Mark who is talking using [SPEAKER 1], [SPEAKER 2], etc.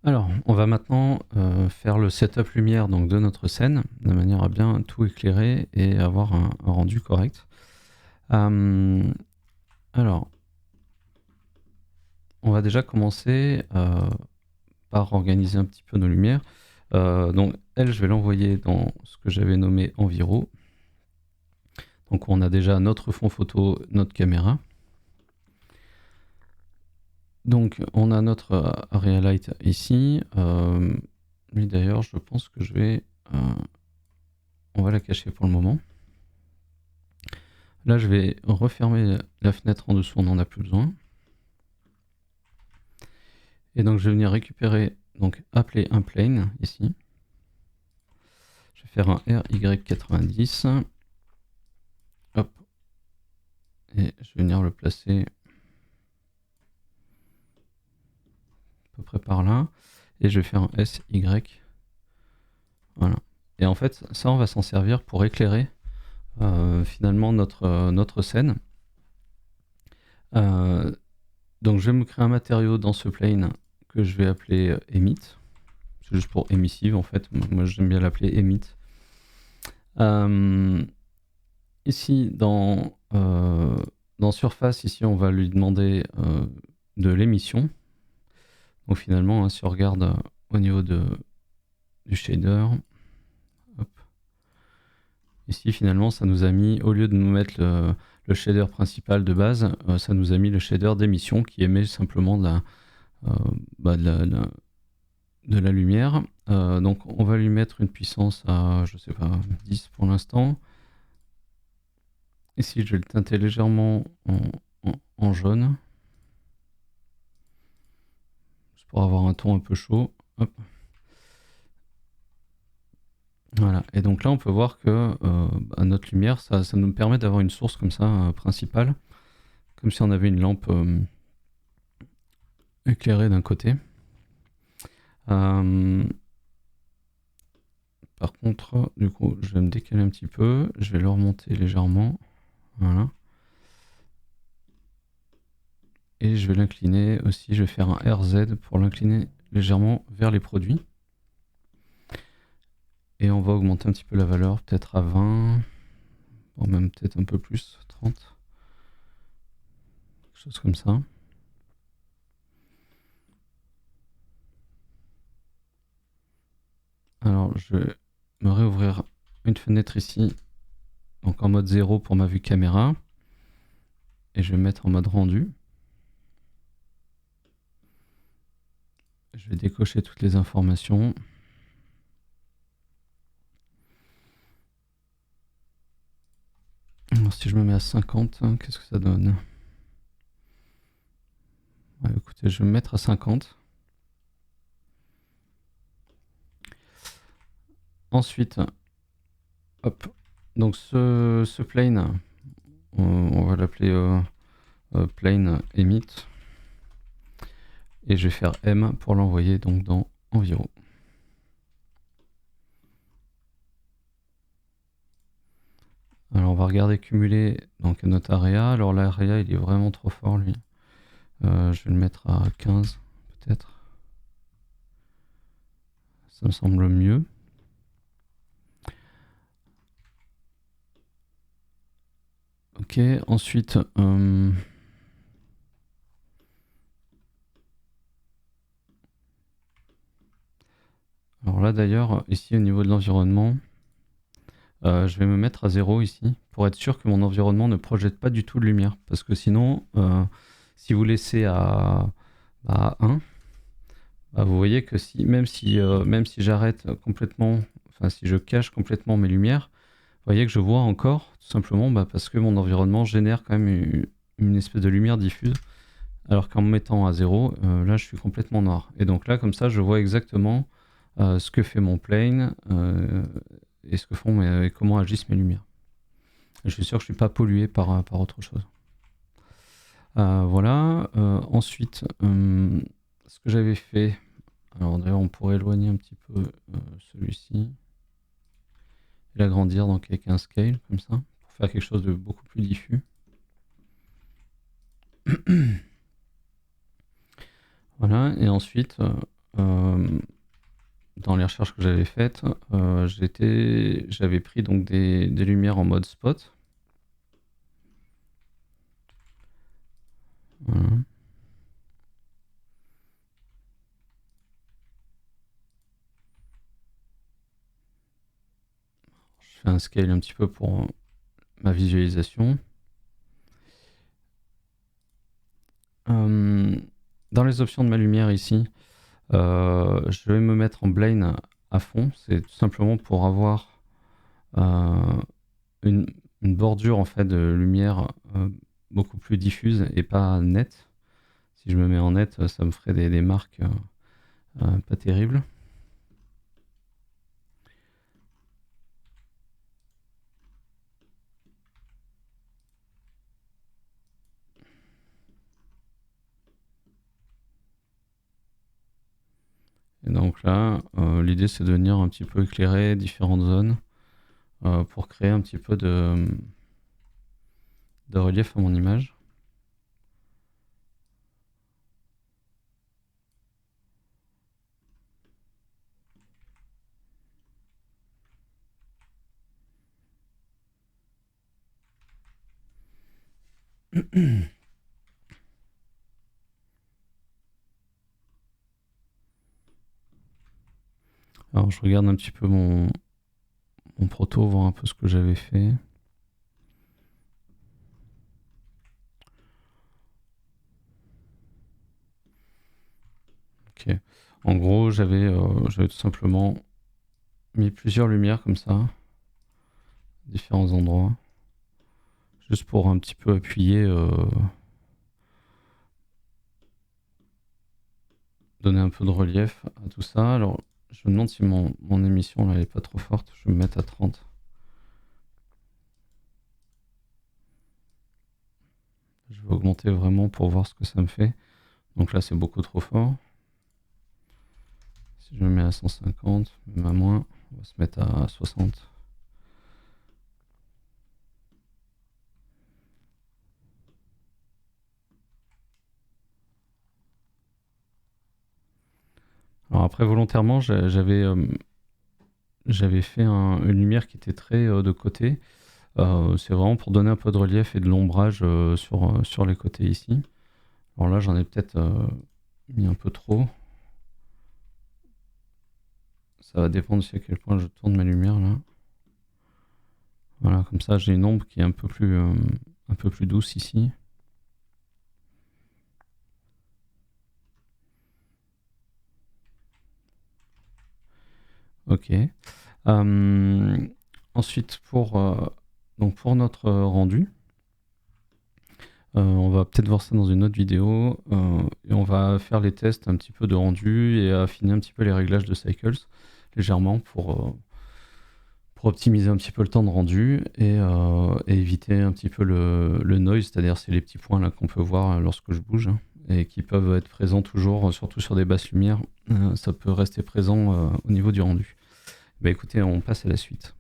[SPEAKER 1] Alors, on va maintenant faire le setup lumière donc, de notre scène, de manière à bien tout éclairer et avoir un rendu correct. Alors, on va déjà commencer par organiser un petit peu nos lumières. Donc, elle, je vais l'envoyer dans ce que j'avais nommé Enviro. Donc, on a déjà notre fond photo, notre caméra. Donc, on a notre area light ici. Lui, d'ailleurs, je pense que je vais... on va la cacher pour le moment. Là, je vais refermer la fenêtre en dessous, on n'en a plus besoin. Et donc, je vais venir récupérer, donc appeler un plane ici. Je vais faire un RY90. Hop. Et je vais venir le placer à peu près par là. Et je vais faire un SY. Voilà. Et en fait, ça, on va s'en servir pour éclairer finalement notre scène. Donc, je vais me créer un matériau dans ce plane que je vais appeler Emit. C'est juste pour émissive en fait. Moi, j'aime bien l'appeler Emit. Ici, dans Surface, ici, on va lui demander de l'émission. Donc finalement, hein, si on regarde au niveau du shader, hop, ici finalement, ça nous a mis, au lieu de nous mettre le shader principal de base, ça nous a mis le shader d'émission qui émet simplement de la lumière. Donc on va lui mettre une puissance à, je sais pas, 10 pour l'instant. Ici, je vais le teinter légèrement en jaune. Juste pour avoir un ton un peu chaud. Hop. Voilà. Et donc là, on peut voir que notre lumière, ça nous permet d'avoir une source comme ça, principale. Comme si on avait une lampe éclairée d'un côté. Par contre, du coup, je vais me décaler un petit peu. Je vais le remonter légèrement. Voilà. Et je vais l'incliner aussi. Je vais faire un RZ pour l'incliner légèrement vers les produits. Et on va augmenter un petit peu la valeur, peut-être à 20. Ou même peut-être un peu plus, 30. Quelque chose comme ça. Alors, je vais me réouvrir une fenêtre ici. Donc en mode 0 pour ma vue caméra. Et je vais mettre en mode rendu. Je vais décocher toutes les informations. Alors si je me mets à 50, qu'est-ce que ça donne? Ouais, écoutez, je vais me mettre à 50. Ensuite, hop. Donc ce plane, on va l'appeler plane emit. Et je vais faire M pour l'envoyer donc dans Enviro. Alors on va regarder cumuler donc notre area. Alors l'area il est vraiment trop fort lui. Je vais le mettre à 15 peut-être. Ça me semble mieux. Ok, ensuite alors là d'ailleurs ici au niveau de l'environnement, je vais me mettre à 0 ici pour être sûr que mon environnement ne projette pas du tout de lumière, parce que sinon si vous laissez à 1, bah, vous voyez que même si j'arrête complètement, enfin si je cache complètement mes lumières, vous voyez que je vois encore, tout simplement parce que mon environnement génère quand même une espèce de lumière diffuse, alors qu'en me mettant à 0, là je suis complètement noir. Et donc là comme ça je vois exactement ce que fait mon plane et ce que font et comment agissent mes lumières. Je suis sûr que je ne suis pas pollué par autre chose. Voilà. Ensuite, ce que j'avais fait, alors d'ailleurs on pourrait éloigner un petit peu celui-ci et l'agrandir donc avec un scale comme ça pour faire quelque chose de beaucoup plus diffus. Voilà, et ensuite dans les recherches que j'avais faites, j'avais pris donc des lumières en mode spot. Voilà. Je fais un scale un petit peu pour ma visualisation. Dans les options de ma lumière ici, je vais me mettre en Blane à fond. C'est tout simplement pour avoir une, une bordure en fait de lumière beaucoup plus diffuse et pas nette. Si je me mets en net, ça me ferait des marques pas terribles. Et donc là, l'idée c'est de venir un petit peu éclairer différentes zones pour créer un petit peu de relief à mon image. Alors je regarde un petit peu mon proto, voir un peu ce que j'avais fait. Ok. En gros, j'avais tout simplement mis plusieurs lumières comme ça, différents endroits, juste pour un petit peu appuyer, donner un peu de relief à tout ça. Alors, je me demande si mon émission là, elle est pas trop forte. Je vais me mettre à 30. Je vais augmenter vraiment pour voir ce que ça me fait. Donc là, c'est beaucoup trop fort. Si je me mets à 150, même à moins, on va se mettre à 60. Alors après, volontairement, j'avais fait une lumière qui était très de côté. C'est vraiment pour donner un peu de relief et de l'ombrage sur les côtés ici. Alors là, j'en ai peut-être mis un peu trop. Ça va dépendre aussi à quel point je tourne ma lumière là. Voilà, comme ça, j'ai une ombre qui est un peu plus douce ici. Ok. Ensuite, donc pour notre rendu, on va peut-être voir ça dans une autre vidéo et on va faire les tests un petit peu de rendu et affiner un petit peu les réglages de cycles légèrement pour optimiser un petit peu le temps de rendu et éviter un petit peu le noise, c'est-à-dire c'est les petits points là qu'on peut voir lorsque je bouge et qui peuvent être présents toujours, surtout sur des basses lumières, ça peut rester présent au niveau du rendu. Bah écoutez, on passe à la suite.